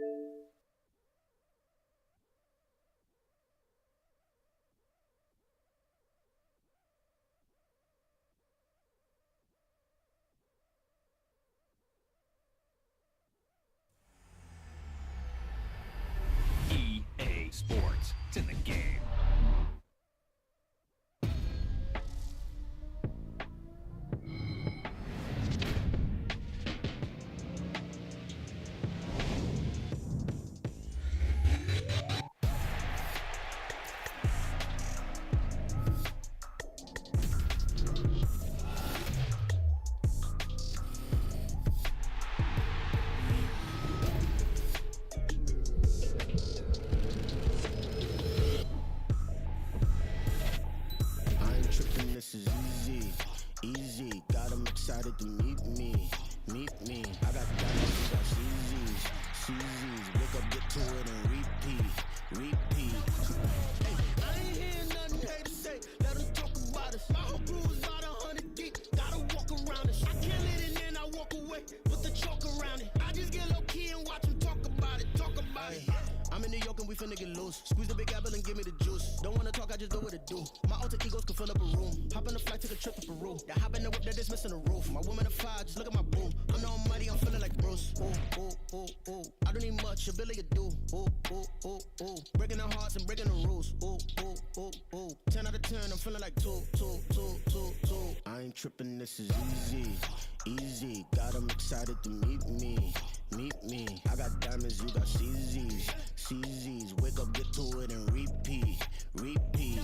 EA Sports. It's in the game. This is easy, easy. Got 'em excited to meet me, meet me. I got diamonds, you got CZs, CZs. Wake up, get to it, and repeat, repeat. Hey, I ain't hearing nothing haters say. Let 'em talk about us. My whole crew is about 100 deep. Gotta walk around us. I kill it and then I walk away with the chalk around it. I just get low key and watch 'em talk about it, talk about it. I'm in New York and we finna get loose. Squeeze the big apple and give me the juice. Don't wanna talk, I just do what it do. My alter egos can fill up a room. Hop in the flight, take a trip to Peru. Yeah, hop in the whip, that is missing the roof. My woman a fire, just look at my boom. I'm the almighty, I'm feeling like Bruce. Ooh, ooh, ooh, ooh. I don't need much, ability to do. Ooh, ooh, ooh, ooh. Breaking the hearts and breaking the rules. Ooh, ooh, ooh, ooh. 10 out of 10, I'm feeling like 2, 2, 2, 2, 2. I ain't tripping, this is easy, easy. Got 'em excited to meet me, meet me. I got diamonds, you got CZs, CZs. Wake up, get to it, and repeat, repeat.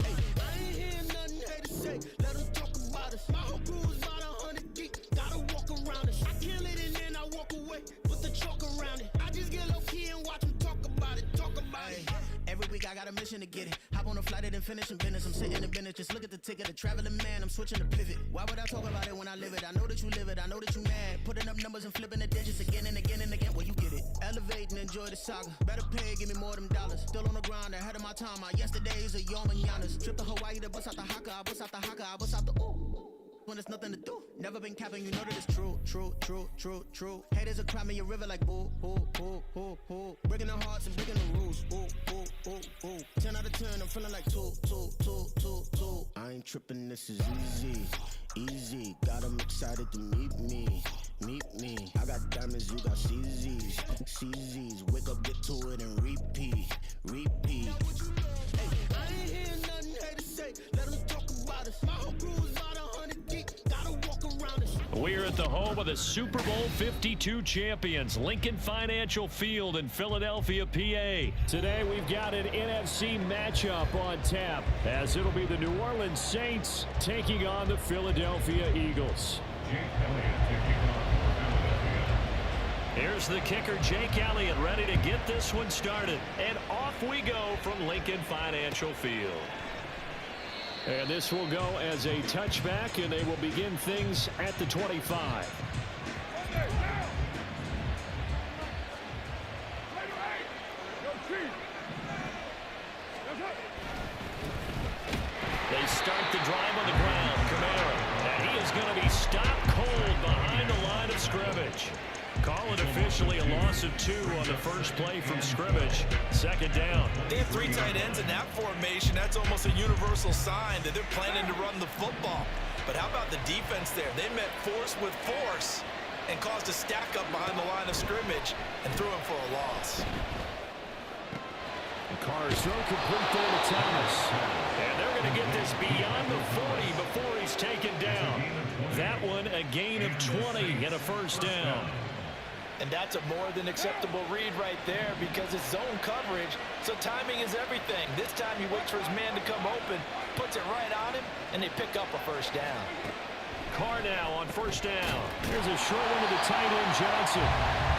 Hey, I ain't hearing nothing haters say. Let 'em talk about us. My whole crew is about 100 deep. Gotta walk around us. I kill it and then I walk away with the chalk around it. I just get low key and watch 'em talk about it, talk about it. Every week I got a mission to get it. Hop on a flight and finish in business. I'm sitting in business, just look at the ticket. A traveling man, I'm switching to pivot. Why would I talk about it when I live it? I know that you live it, I know that you mad. Putting up numbers and flipping the digits again and again and again. Well, you get it. Elevate and enjoy the saga. Better pay, give me more of them dollars. Still on the grind, ahead of my time. My yesterdays are your mananas. Trip to Hawaii to bust out the haka. I bust out the haka, I bust out the ooh. When there's nothing to do. Never been capping, you know that it's true, true, true, true, true. Haters will cry me a river like boo, ooh, ooh, ooh, ooh. Breaking the hearts and breaking the rules. Ooh, ooh, ooh, ooh. 10 out of 10, I'm feeling like 2, 2, 2, 2, 2. I ain't tripping, this is easy, easy. Got 'em excited to meet me, meet me. I got diamonds, you got CZs, CZs. Wake up, get to it, and repeat, repeat. Hey, I ain't hearing nothing haters say. Let 'em talk about us. My whole crew is about 100 deep. Gotta walk around us. We're at the home of the Super Bowl 52 champions, Lincoln Financial Field in Philadelphia, PA. Today we've got an NFC matchup on tap, as it'll be the New Orleans Saints taking on the Philadelphia Eagles. Here's the kicker, Jake Elliott, ready to get this one started. And off we go from Lincoln Financial Field. And this will go as a touchback, and they will begin things at the 25. They start the drive on the ground. Kamara, and he is going to be stopped cold behind the line of scrimmage. Call it officially a loss of 2 on the first play from scrimmage. Second down. They have 3 tight ends in that formation. That's almost a universal sign that they're planning to run the football. But how about the defense there? They met force with force and caused a stack up behind the line of scrimmage and threw him for a loss. Carr's throw complete there to Thomas. And they're going to get this beyond the 40 before he's taken down. That one a gain of 20 and a first down. And that's a more than acceptable read right there because it's zone coverage, so timing is everything. This time he waits for his man to come open, puts it right on him, and they pick up a first down. Carr now on first down. Here's a short one to the tight end, Johnson.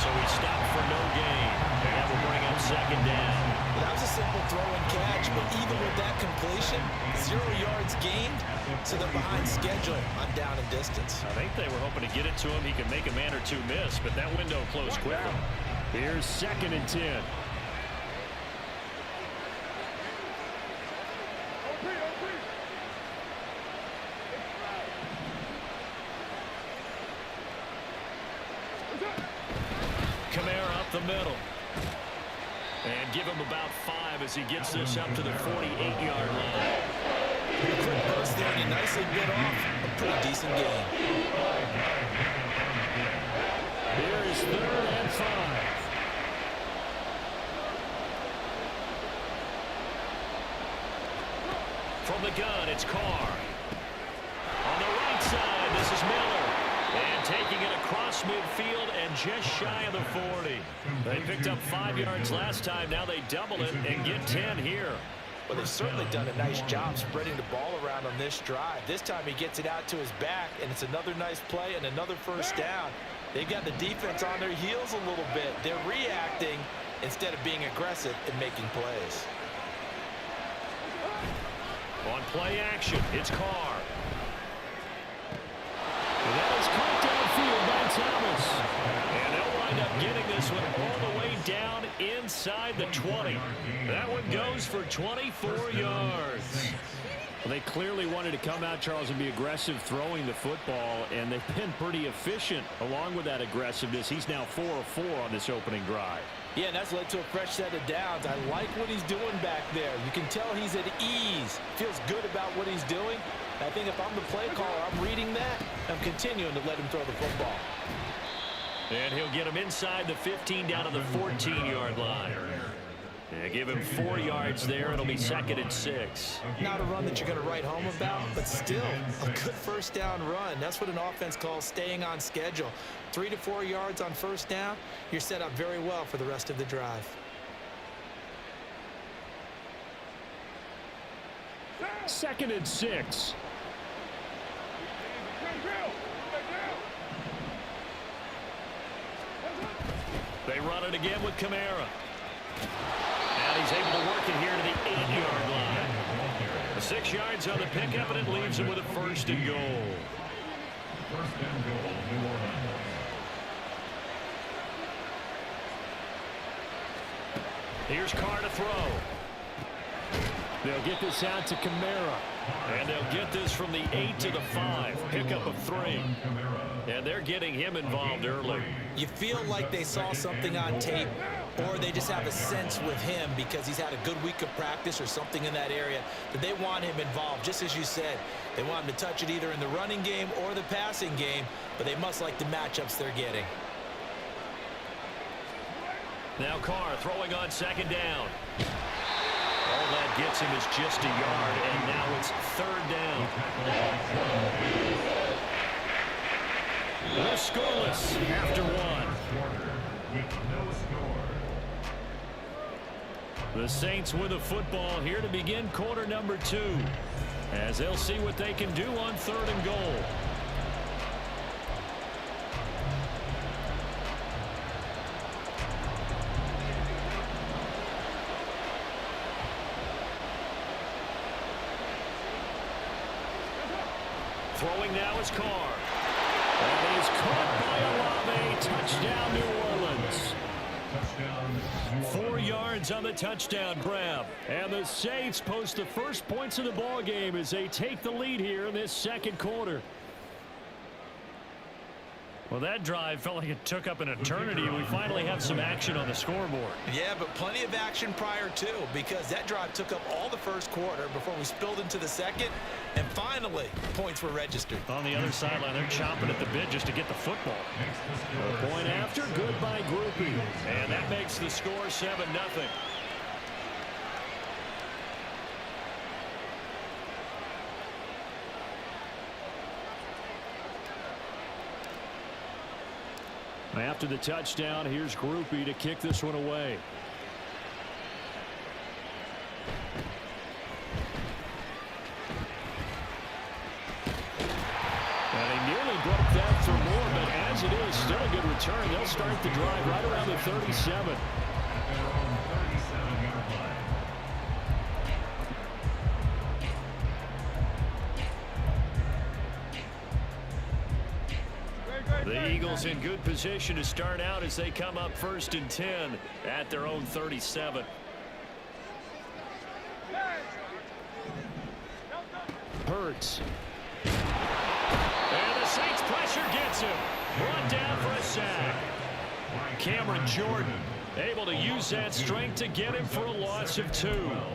So he stopped for no gain. And that will bring up second down. Well, that was a simple throw and catch, but even with that completion, 0 yards gained, so they're behind schedule on down and distance. I think they were hoping to get it to him. He could make a man or two miss, but that window closed quickly. Here's 2nd and 10. the middle. And give him about 5 as he gets this up to the 48-yard line. A quick burst there, and he nicely bit off a pretty decent game. Here is 3rd and 5. From the gun, it's Carr. On the right side, this is Miller. And taking it across midfield and just shy of the 40. They picked up 5 yards last time. Now they double it and get 10 here. Well, they've certainly done a nice job spreading the ball around on this drive. This time he gets it out to his back, and it's another nice play and another first down. They've got the defense on their heels a little bit. They're reacting instead of being aggressive and making plays. On play action, it's Carr. And that is caught downfield by Thomas. And they'll wind up getting this one all the way down inside the 20. That one goes for 24 yards. Well, they clearly wanted to come out, Charles, and be aggressive throwing the football, and they've been pretty efficient along with that aggressiveness. He's now 4 of 4 on this opening drive. Yeah, and that's led to a fresh set of downs. I like what he's doing back there. You can tell he's at ease. Feels good about what he's doing. I think if I'm the play caller, I'm reading that. I'm continuing to let him throw the football. And he'll get him inside the 15 down to the 14-yard line. Yeah, give him 4 yards there. It'll be 2nd and 6. Not a run that you're going to write home about, but still a good first down run. That's what an offense calls staying on schedule. 3 to 4 yards on first down, you're set up very well for the rest of the drive. 2nd and 6. They run it again with Kamara. And he's able to work it here to the 8-yard line. The 6 yards on the pickup, and it leaves him with a 1st and goal. 1st and goal, New Orleans. Here's Carr to throw. They'll get this out to Kamara. And they'll get this from the 8 to the 5. Pickup of 3. And they're getting him involved early. You feel like they saw something on tape, or they just have a sense with him because he's had a good week of practice or something in that area that they want him involved. Just as you said, they want him to touch it either in the running game or the passing game, but they must like the matchups they're getting. Now Carr throwing on 2nd down. All that gets him is just a yard, and now it's 3rd down. They're scoreless after 1. The Saints with a football here to begin quarter number 2, as they'll see what they can do on 3rd and goal. Throwing now is Carr. And he's caught by Olave. Touchdown, New Orleans. 4 yards on the touchdown grab. And the Saints post the first points of the ball game as they take the lead here in this 2nd quarter. Well, that drive felt like it took up an eternity, and we finally have some action on the scoreboard. Yeah, but plenty of action prior to, because that drive took up all the first quarter before we spilled into the 2nd, and finally, points were registered. On the other sideline, they're chomping at the bit just to get the football. A point after, good by Groupie. And that makes the score 7-0. After the touchdown, here's Groupie to kick this one away. And he nearly broke that for more, but as it is, still a good return. They'll start the drive right around the 37. The Eagles in good position to start out as they come up 1st and 10 at their own 37. Hurts. And the Saints pressure gets him. Brought down for a sack. Cameron Jordan able to use that strength to get him for a loss of 2.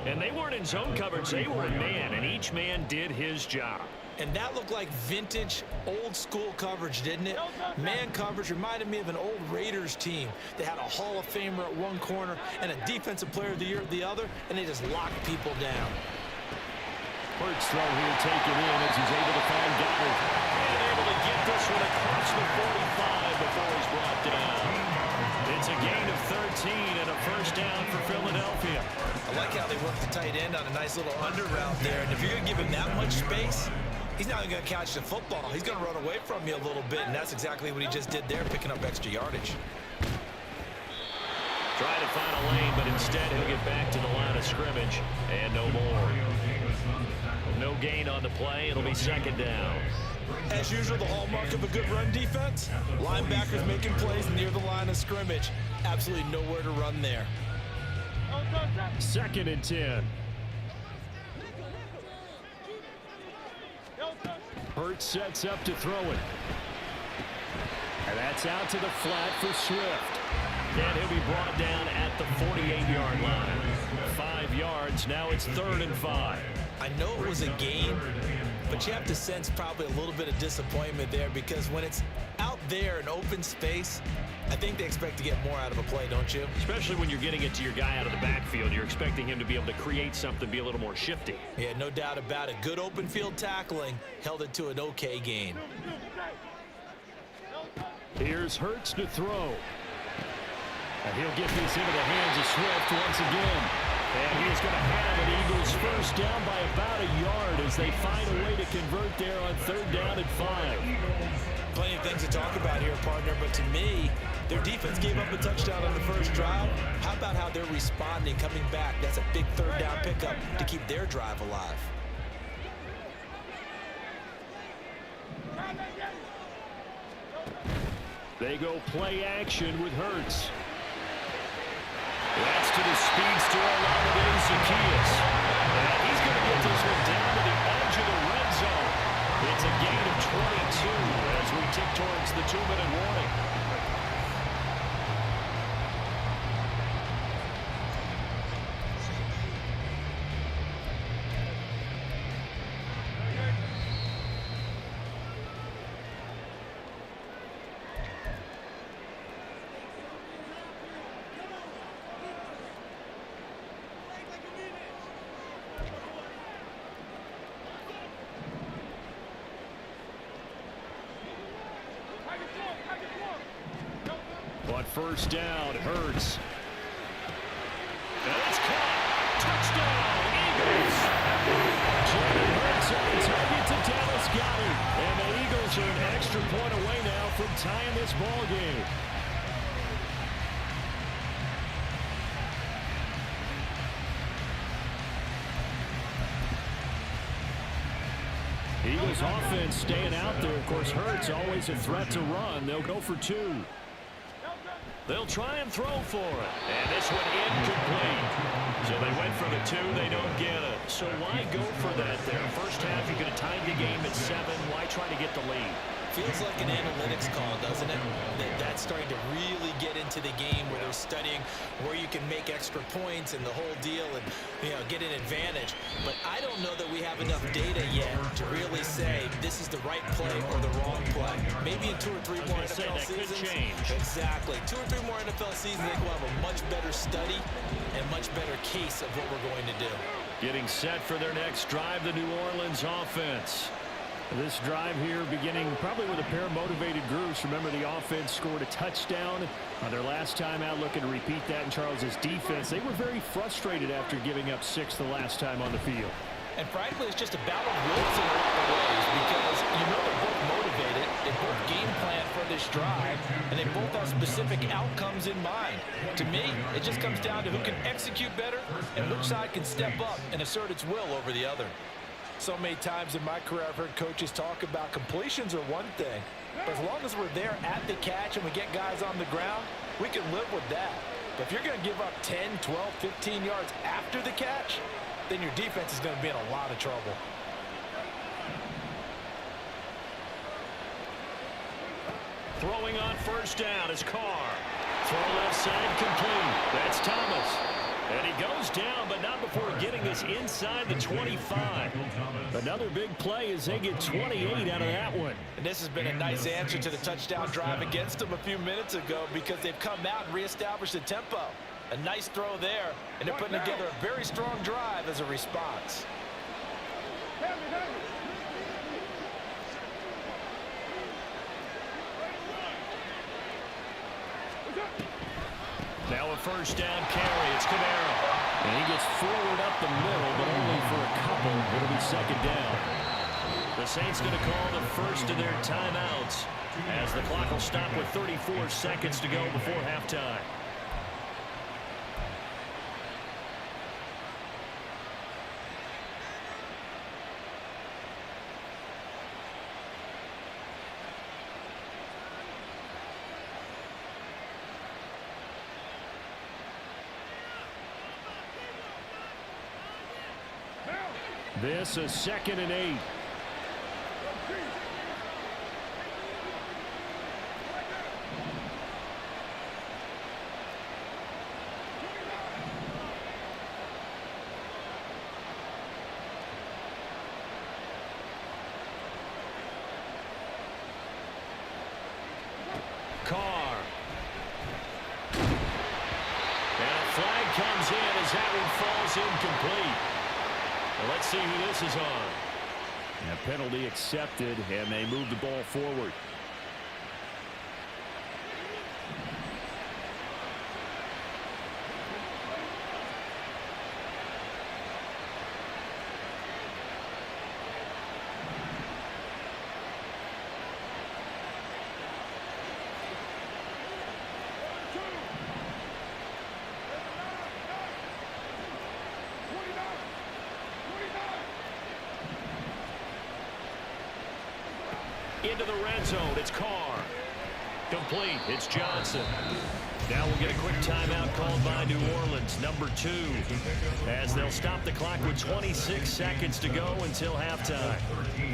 And they weren't in zone coverage. They were in man, and each man did his job. And that looked like vintage, old-school coverage, didn't it? Man coverage reminded me of an old Raiders team. They had a Hall of Famer at one corner and a Defensive Player of the Year at the other, and they just locked people down. Hurts throw here taken in as he's able to find Goddard. And able to get this one across the 45 before he's brought down. It's a gain of 13 and a first down for Philadelphia. I like how they work the tight end on a nice little under route there. And if you're going to give him that much space, he's not going to catch the football. He's going to run away from you a little bit, and that's exactly what he just did there, picking up extra yardage. Trying to find a lane, but instead he'll get back to the line of scrimmage. And no more. No gain on the play. It'll be second down. As usual, the hallmark of a good run defense, linebackers making plays near the line of scrimmage. Absolutely nowhere to run there. Second and 10. Hurts sets up to throw it. And that's out to the flat for Swift. And he'll be brought down at the 48-yard line. 5 yards. Now it's 3rd and 5. I know it was a gain, but you have to sense probably a little bit of disappointment there because when it's out there in open space, I think they expect to get more out of a play, don't you? Especially when you're getting it to your guy out of the backfield. You're expecting him to be able to create something, be a little more shifty. Yeah, no doubt about it. Good open field tackling held it to an okay gain. Here's Hurts to throw. And he'll get this into the hands of Swift once again. And he is going to have an Eagles first down by about a yard as they find a way to convert there on 3rd down and 5. Plenty of things to talk about here, partner, but to me, their defense gave up a touchdown on the first drive. How about how they're responding, coming back? That's a big 3rd down pickup to keep their drive alive. They go play action with Hurts. That's to the speedster Olamide Zaccheaus. And he's going to get this one down to the edge of the red zone. It's a gain of 22 as we tick towards the 2-minute warning. On first down, Hurts. And it's caught. Touchdown, Eagles. Jalen Hurts on target to Dallas Goedert. And the Eagles are an extra point away now from tying this ball game. Eagles offense staying out there. Of course, Hurts always a threat to run. They'll go for 2. They'll try and throw for it. And this one incomplete. So they went for the 2. They don't get it. So why go for that there? First half, you could have tied the game at 7. Why try to get the lead? Feels like an analytics call, doesn't it? That's starting to really get into the game where they're studying where you can make extra points and the whole deal and, get an advantage. But I don't know that we have enough data yet to really say this is the right play or the wrong play. Maybe in 2 or 3 more NFL seasons. Could change. Exactly. 2 or 3 more NFL seasons, I think we'll have a much better study and much better case of what we're going to do. Getting set for their next drive, the New Orleans offense. This drive here beginning probably with a pair of motivated groups. Remember, the offense scored a touchdown on their last time out, looking to repeat that in Charles's defense. They were very frustrated after giving up 6 the last time on the field. And frankly, it's just a battle of wills in a lot of ways because they're both motivated. They both game plan for this drive, and they both have specific outcomes in mind. To me, it just comes down to who can execute better and which side can step up and assert its will over the other. So many times in my career, I've heard coaches talk about completions are one thing. But as long as we're there at the catch and we get guys on the ground, we can live with that. But if you're going to give up 10, 12, 15 yards after the catch, then your defense is going to be in a lot of trouble. Throwing on first down is Carr. Throw left side complete. That's Thomas. And he goes down, but not before getting this inside the 25. Another big play as they get 28 out of that one. And this has been a nice answer to the touchdown drive against them a few minutes ago because they've come out and reestablished the tempo. A nice throw there, and they're putting together a very strong drive as a response. Now a first down carry. It's Camaro. And he gets forward up the middle, but only for a couple. It'll be second down. The Saints going to call the first of their timeouts as the clock will stop with 34 seconds to go before halftime. This is 2nd and 8. Carr. And a flag comes in as that one falls incomplete. Well, let's see who this is on. And a penalty accepted, and they move the ball forward. Into the red zone. It's Carr. Complete. It's Johnson. Now we'll get a quick timeout called by New Orleans, number 2, as they'll stop the clock with 26 seconds to go until halftime.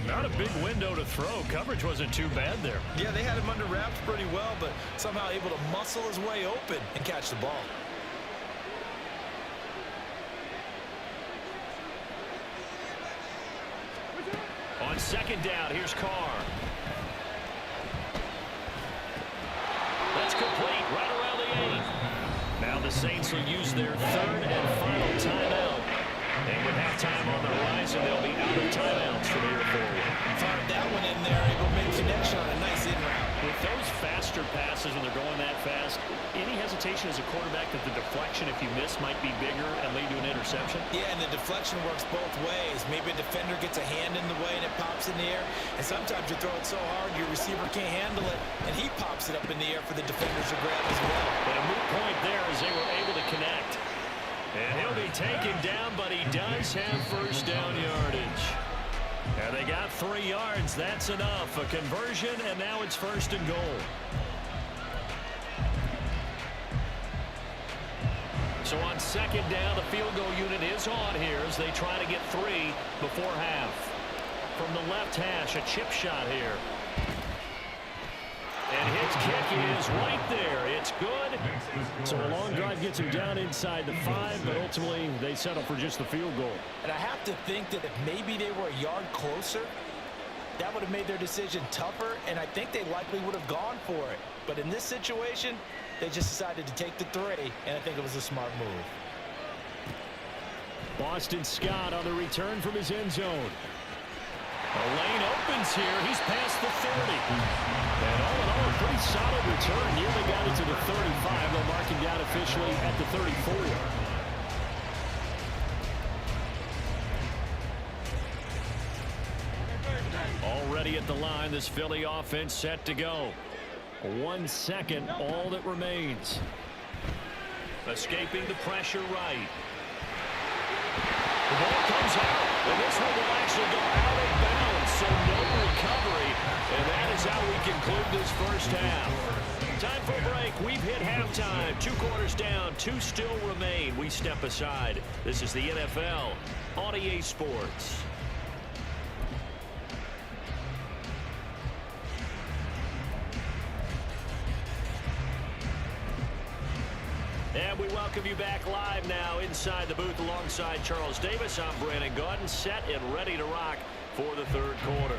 Not a big window to throw. Coverage wasn't too bad there. Yeah, they had him under wraps pretty well, but somehow able to muscle his way open and catch the ball. On second down, here's Carr. That's complete, right around the 8. Now the Saints will use their 3rd and final timeout. And with halftime on the horizon, they'll be out of timeouts from here forward. Fired that one in there, able to make connection on a nice in route. With those faster passes when they're going that fast, any hesitation as a quarterback that the deflection, if you miss, might be bigger and lead to an interception? Yeah, and the deflection works both ways. Maybe a defender gets a hand in the way and it pops in the air. And sometimes you throw it so hard your receiver can't handle it, and he pops it up in the air for the defenders to grab as well. But a moot point there as they were able to connect. And he'll be taken down, but he does have first down yardage. And they got 3 yards. That's enough. A conversion, and now it's 1st and goal. So on second down, the field goal unit is on here as they try to get 3 before half. From the left hash, a chip shot here. And his kick is right there. It's good. So a long drive gets him down inside the 5, but ultimately they settle for just the field goal. And I have to think that if maybe they were a yard closer, that would have made their decision tougher, and I think they likely would have gone for it. But in this situation, they just decided to take the 3, and I think it was a smart move. Boston Scott on the return from his end zone. A lane opens here. He's past the 30. And all in all, a pretty solid return. Nearly got it to the 35. They'll mark him down officially at the 34. Already at the line, this Philly offense set to go. 1 second, all that remains. Escaping the pressure right. The ball comes out, and this one will actually go out of bounds, so no recovery, and that is how we conclude this first half. Time for a break. We've hit halftime. 2 quarters down, 2 still remain. We step aside. This is the NFL on EA Sports. welcome you back live now inside the booth alongside Charles Davis. I'm Brandon Gaudin, set and ready to rock for the third quarter.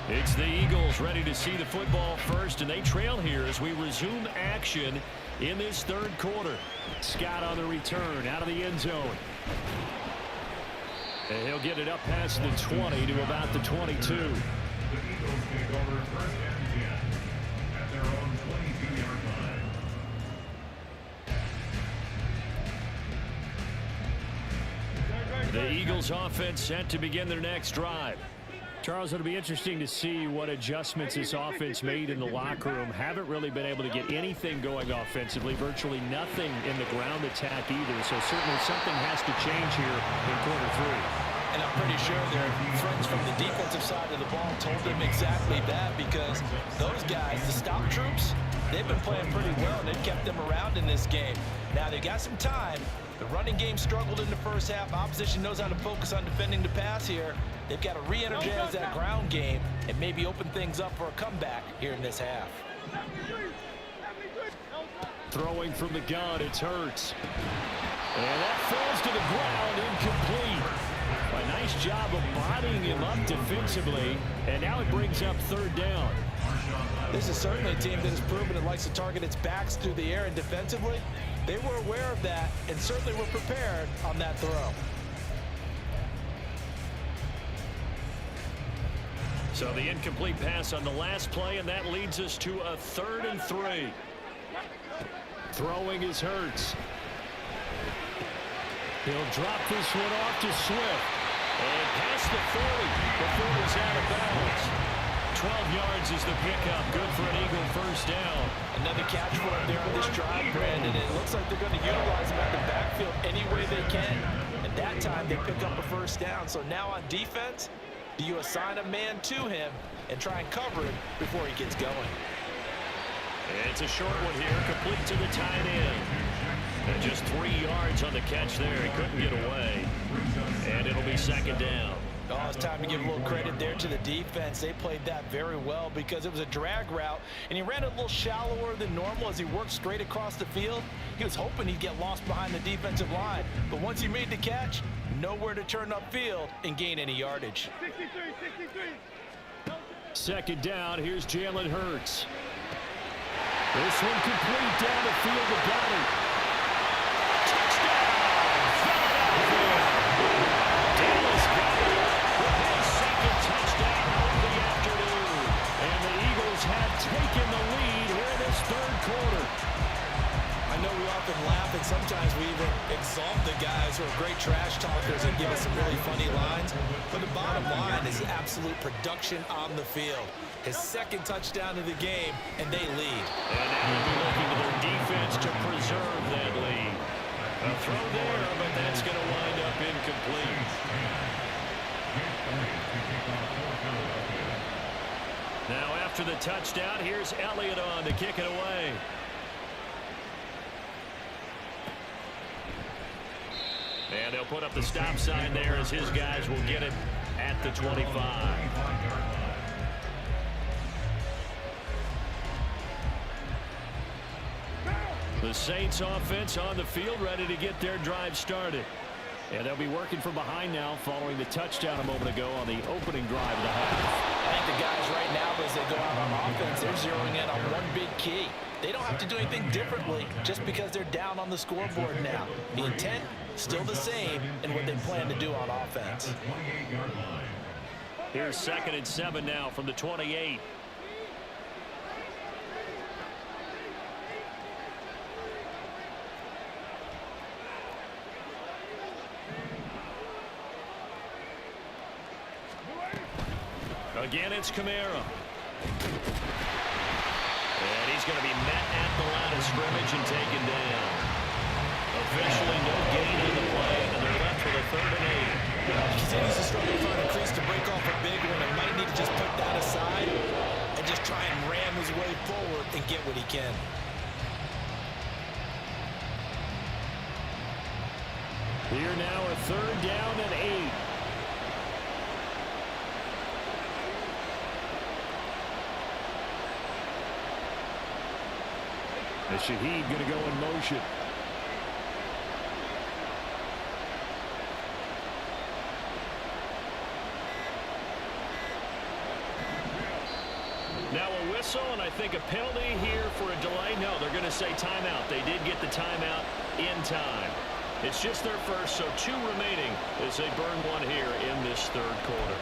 It's the Eagles ready to see the football first, and they trail here as we resume action in this third quarter. Scott on the return out of the end zone. And he'll get it up past the 20 to about the 22. The Eagles take over first and 10 at their own 22-yard line. The Eagles offense set to begin their next drive. Charles, it'll be interesting to see what adjustments this offense made in the locker room. Haven't really been able to get anything going offensively, virtually nothing in the ground attack either. So certainly something has to change here in quarter three. And I'm pretty sure their friends from the defensive side of the ball told them exactly that, because those guys, the stop troops, they've been playing pretty well, and they've kept them around in this game. Now they got some time. The running game struggled in the first half. Opposition knows how to focus on defending the pass here. They've got to re-energize that ground game and maybe open things up for a comeback here in this half. Throwing from the gun, it's Hurts. And that falls to the ground, incomplete. A nice job of bodying him up defensively, and now it brings up third down. This is certainly a team that has proven it likes to target its backs through the air, and defensively, they were aware of that and certainly were prepared on that throw. So the incomplete pass on the last play, and that leads us to a 3rd and 3. Throwing is Hurts. He'll drop this one off to Swift. And past the 40 before he's out of bounds. 12 yards is the pickup. Good for an Eagle first down. Another catch for him there on this drive, Brandon. It looks like they're going to utilize him at the backfield any way they can. And that time they pick up a first down. So now on defense, do you assign a man to him and try and cover him before he gets going? It's a short one here, complete to the tight end. And just 3 yards on the catch there. He couldn't get away. And it'll be second down. Oh, it's time to give a little credit there to the defense. They played that very well because it was a drag route, and he ran it a little shallower than normal as he worked straight across the field. He was hoping he'd get lost behind the defensive line, but once he made the catch, nowhere to turn upfield and gain any yardage. 63. Second down, here's Jalen Hurts. This one complete down the field to Goddard. Touchdown! Dallas Goddard with his second touchdown of the afternoon. And the Eagles have taken the lead here in this third quarter. I know we often laugh, and sometimes we even exalt the guys who are great trash talkers and give us some really funny lines. But the bottom line is absolute production on the field. His second touchdown of the game, and they lead. And now they'll be looking to their defense to preserve that lead. A throw there, but that's going to wind up incomplete. Now after the touchdown, here's Elliott on to kick it away. And they'll put up the stop sign there as his guys will get it at the 25. The Saints offense on the field ready to get their drive started. And they'll be working from behind now following the touchdown a moment ago on the opening drive of the half. I think the guys right now, as they go out on offense, they're zeroing in on one big key. They don't have to do anything differently just because they're down on the scoreboard now. The intent, still the same in what they plan to do on offense. Here's 2nd and 7 now from the 28. Again, it's Kamara. And he's going to be met at the line of scrimmage and taken down. Officially no gain on the play, and they're left with a 3rd and 8. He continues to struggle to find a crease to break off a big one and might need to just put that aside and just try and ram his way forward and get what he can. Here now, a 3rd down and 8. And Shaheed going to go in motion. Now a whistle, and I think a penalty here for a delay. No, they're going to say timeout. They did get the timeout in time. It's just their first, so 2 remaining as they burn one here in this 3rd quarter.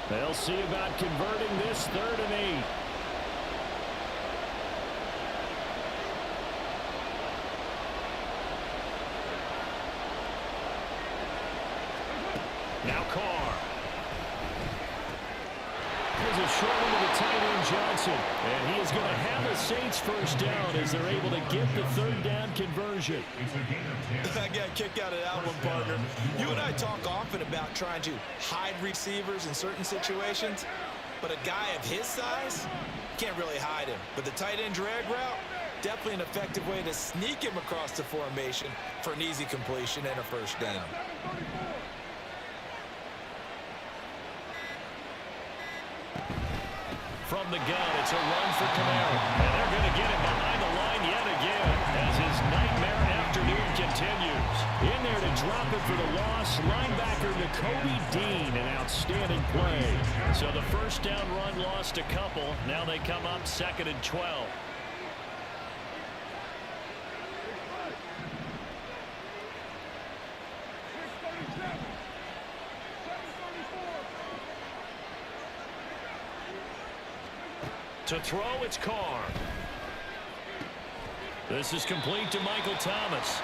They'll see about converting this 3rd and 8. Now Carr. There's a short one to the tight end Johnson. And he is going to have a Saints first down as they're able to get the 3rd down conversion. I got a kick out of that one, partner. You and I talk often about trying to hide receivers in certain situations, but a guy of his size can't really hide him. But the tight end drag route, definitely an effective way to sneak him across the formation for an easy completion and a first down. From the gun, it's a run for Camaro. And they're going to get him behind the line yet again as his nightmare afternoon continues. In there to drop it for the loss, linebacker N'Kobe Dean, an outstanding play. So the first down run lost a couple. Now they come up 2nd and 12. To throw, it's Carr. This is complete to Michael Thomas.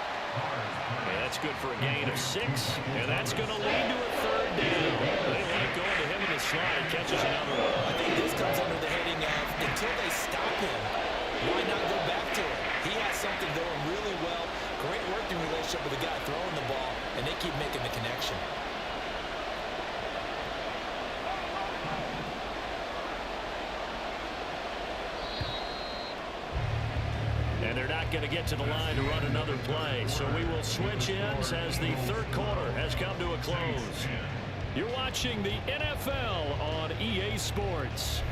And that's good for a gain of 6, and that's going to lead to a 3rd down. They like going to him in the slide, catches another one. I think this comes under the heading of, until they stop him, why not go back to him? He has something going really well, great working relationship with the guy throwing the ball, and they keep making the connection. And they're not going to get to the line to run another play. So we will switch ends as the 3rd quarter has come to a close. You're watching the NFL on EA Sports.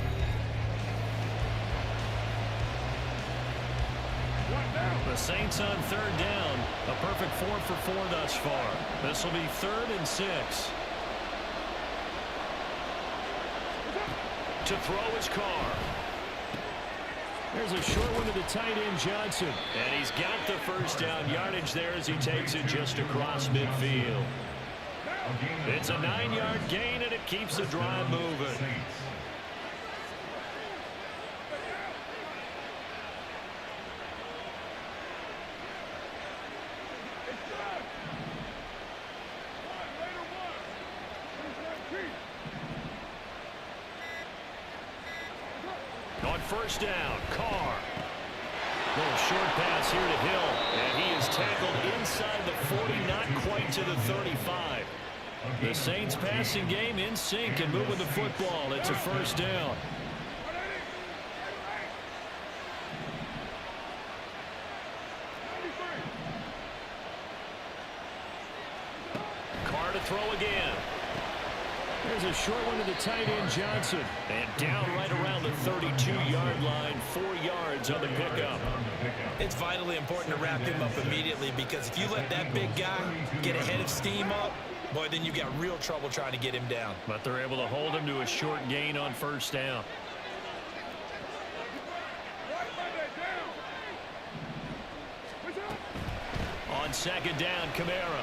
The Saints on 3rd down. A perfect 4 for 4 thus far. This will be 3rd and 6. To throw is Carr. There's a short one to the tight end Johnson. And he's got the first down yardage there as he takes it just across midfield. It's a 9-yard gain, and it keeps the drive moving. On first down, Carr. Little short pass here to Hill, and he is tackled inside the 40, not quite to the 35. The Saints passing game in sync and moving the football. It's a first down. Carr to throw again. There's a short one to the tight end Johnson. And down right around the 32-yard line, 4 yards on the pickup. It's vitally important to wrap him up immediately, because if you let that big guy get ahead of steam up, boy, then you got real trouble trying to get him down. But they're able to hold him to a short gain on first down. On second down, Camaro.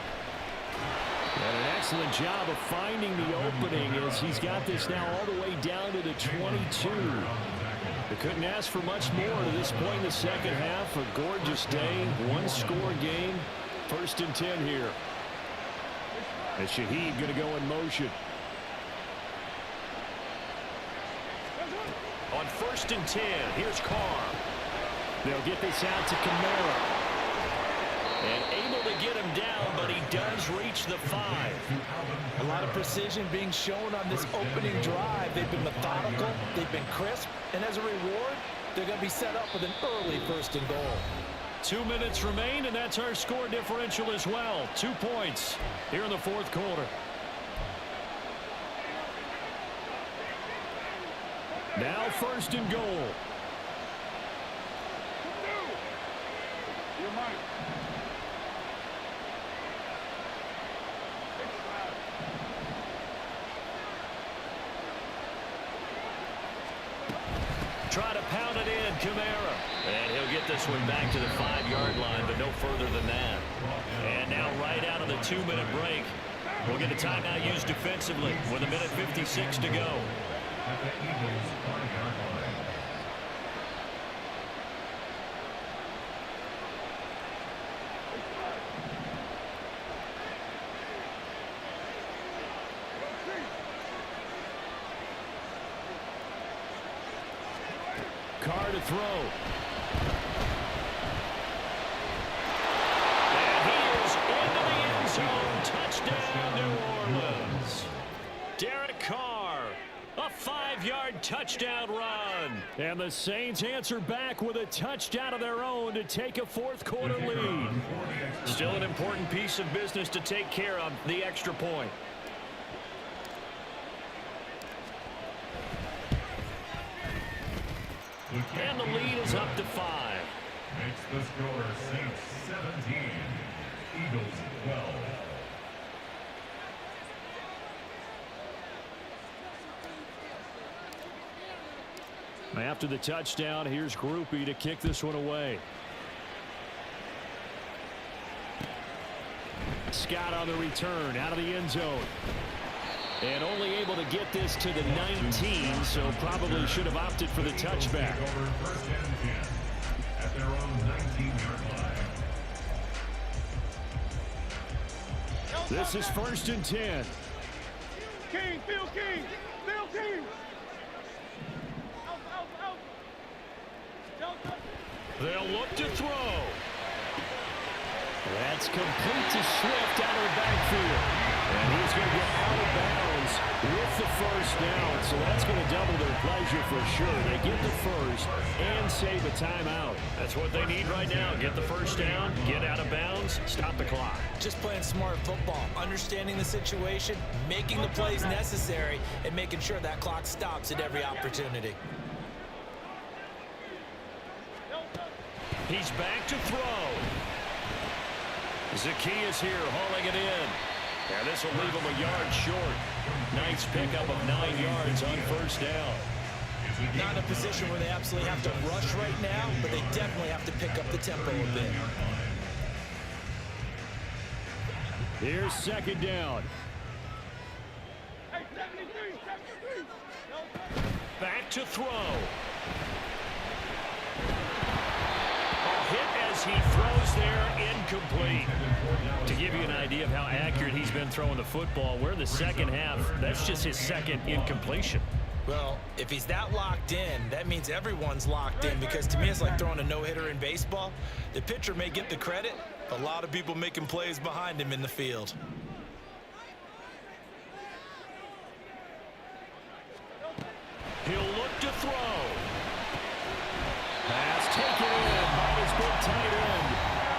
And an excellent job of finding the opening as he's got this now all the way down to the 22. They couldn't ask for much more to this point in the second half. A gorgeous day, 1-score game. 1st and 10 here. And Shaheed going to go in motion. first and 10. Here's Carr. They'll get this out to Kamara. And able to get him down, but he does reach the 5. A lot of precision being shown on this opening drive. They've been methodical, they've been crisp, and as a reward, they're going to be set up with an early first and goal. 2 minutes remain, and that's our score differential as well. 2 points here in the fourth quarter. Now first and goal. Try to pound it in, Kamara. And he'll get this one back to the 5-yard line, but no further than that. And now right out of the 2-minute break, we'll get a timeout used defensively with 1:56 to go. At the Eagles' 5-yard line. Carr to throw. And he is into the end zone. Touchdown, New Orleans. Derek Carr, a 5-yard touchdown run. And the Saints answer back with a touchdown of their own to take a fourth quarter lead. Still an important piece of business to take care of, the extra point. And the lead is up to 5. Makes the score Saints 17, Eagles 12. After the touchdown, here's Groupie to kick this one away. Scott on the return out of the end zone. And only able to get this to the 19, so probably should have opted for the touchback. Over first and 10 at their own 19-yard line. This is first and 10. King, Bill King, Bill King. They'll look to throw. That's complete to Swift out of the backfield. And he's going to get out of bounds with the first down. So that's going to double their pleasure for sure. They get the first and save a timeout. That's what they need right now. Get the first down, get out of bounds, stop the clock. Just playing smart football, understanding the situation, making the plays necessary, and making sure that clock stops at every opportunity. He's back to throw. Zacchaeus here hauling it in. And this will leave him a yard short. Nice pickup of 9 yards on first down. Not in a position where they absolutely have to rush right now, but they definitely have to pick up the tempo a bit. Here's second down. Back to throw. A hit as he throws there, incomplete. To give you an idea of how accurate he's been throwing the football, we're in the second half. That's just his second incompletion. Well, if he's that locked in, that means everyone's locked in, because to me it's like throwing a no-hitter in baseball. The pitcher may get the credit, a lot of people making plays behind him in the field. He'll look to throw. Pass taken in by his big tight end.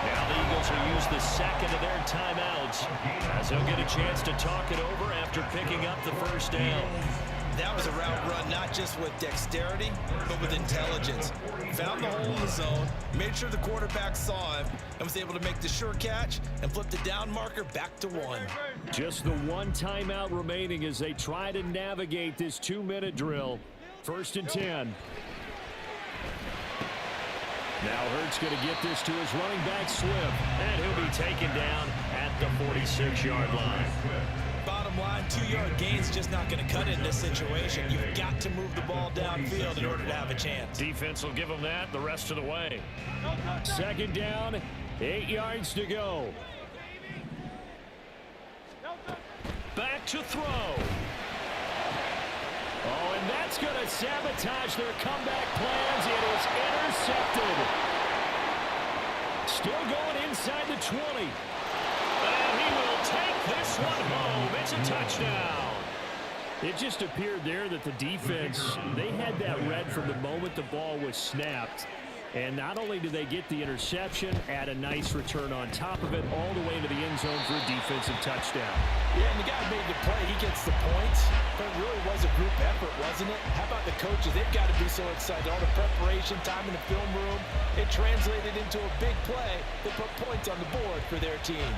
Now the Eagles will use the second of their timeouts as they'll get a chance to talk it over after picking up the first down. That was a route run not just with dexterity, but with intelligence. Found the hole in the zone, made sure the quarterback saw him, and was able to make the sure catch and flip the down marker back to 1. Just the one timeout remaining as they try to navigate this 2-minute drill. First and 10. Now Hurts going to get this to his running back, Swift, and he'll be taken down at the 46-yard line. Bottom line, 2-yard gain's just not going to cut it in this situation. You've got to move the ball downfield in order to have a chance. Defense will give them that the rest of the way. Second down, 8 yards to go. Back to throw. Oh, and that's going to sabotage their comeback plans. It is intercepted. Still going inside the 20. And he will take this one home. It's a touchdown. It just appeared there that the defense, they had that read from the moment the ball was snapped. And not only did they get the interception, add a nice return on top of it, all the way into the end zone for a defensive touchdown. Yeah, and the guy made the play. He gets the points. But it really was a group effort, wasn't it? How about the coaches? They've got to be so excited. All the preparation, time in the film room, it translated into a big play that put points on the board for their team.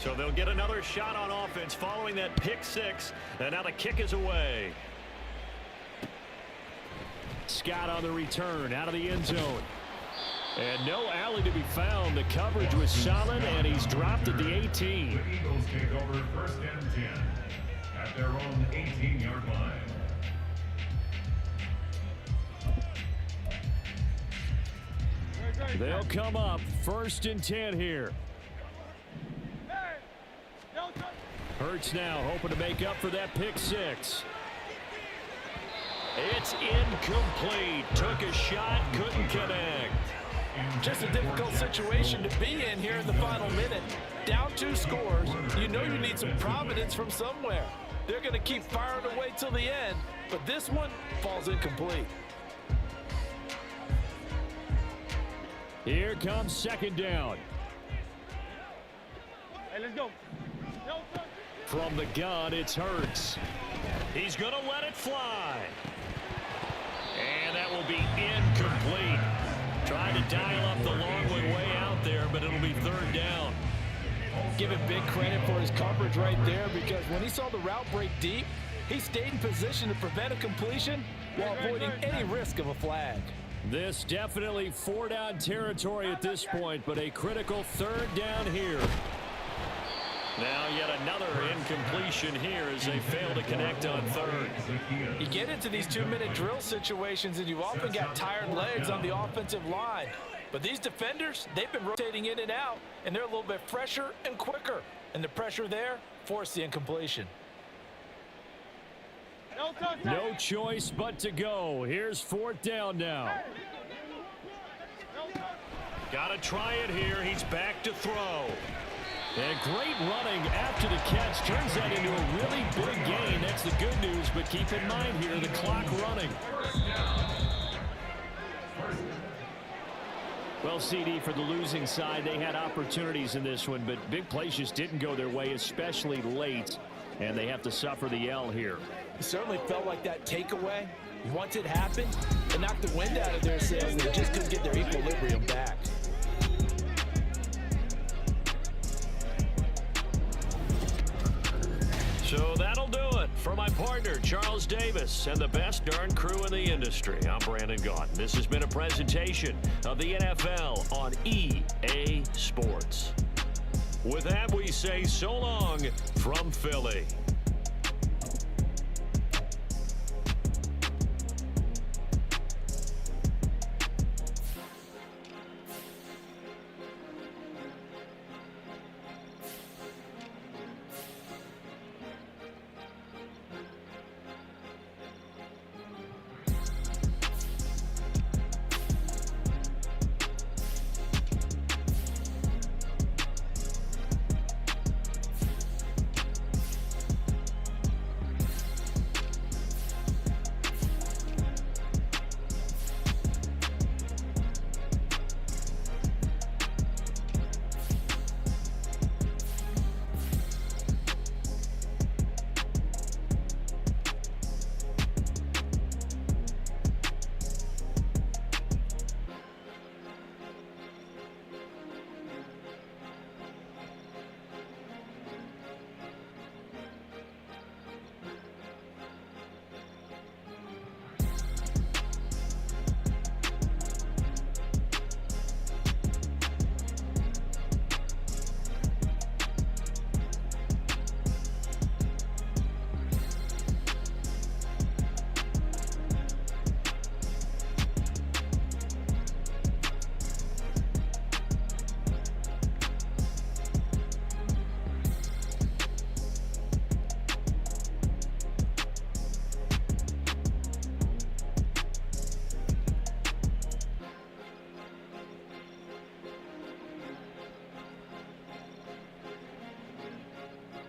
So they'll get another shot on offense following that pick six. And now the kick is away. Scott on the return out of the end zone. And no alley to be found. The coverage was solid, and he's dropped at the 18. The Eagles take over first and 10 at their own 18-yard line. They'll come up first and 10 here. Hurts now hoping to make up for that pick six. It's incomplete. Took a shot, couldn't connect. Just a difficult situation to be in here in the final minute. Down 2 scores. You know you need some providence from somewhere. They're going to keep firing away till the end, but this one falls incomplete. Here comes second down. Hey, let's go. From the gun, it's Hurts. He's going to let it fly. And that will be incomplete. Trying to dial up the long way out there, but it'll be third down. Give him big credit for his coverage right there, because when he saw the route break deep, he stayed in position to prevent a completion while avoiding any risk of a flag. This definitely 4-down territory at this point, but a critical third down here. Now yet another incompletion here as they fail to connect on third. You get into these 2-minute drill situations and you often got tired legs on the offensive line. But these defenders, they've been rotating in and out, and they're a little bit fresher and quicker. And the pressure there forced the incompletion. No choice but to go. Here's fourth down now. Got to try it here. He's back to throw. And great running after the catch turns that into a really big gain. That's the good news, but keep in mind here, the clock running. Well, CD, for the losing side, they had opportunities in this one, but big plays just didn't go their way, especially late, and they have to suffer the L here. It certainly felt like that takeaway. Once it happened, it knocked the wind out of their sails, and they just couldn't get their equilibrium back. So that'll do it for my partner, Charles Davis, and the best darn crew in the industry. I'm Brandon Gaudin. This has been a presentation of the NFL on EA Sports. With that, we say so long from Philly.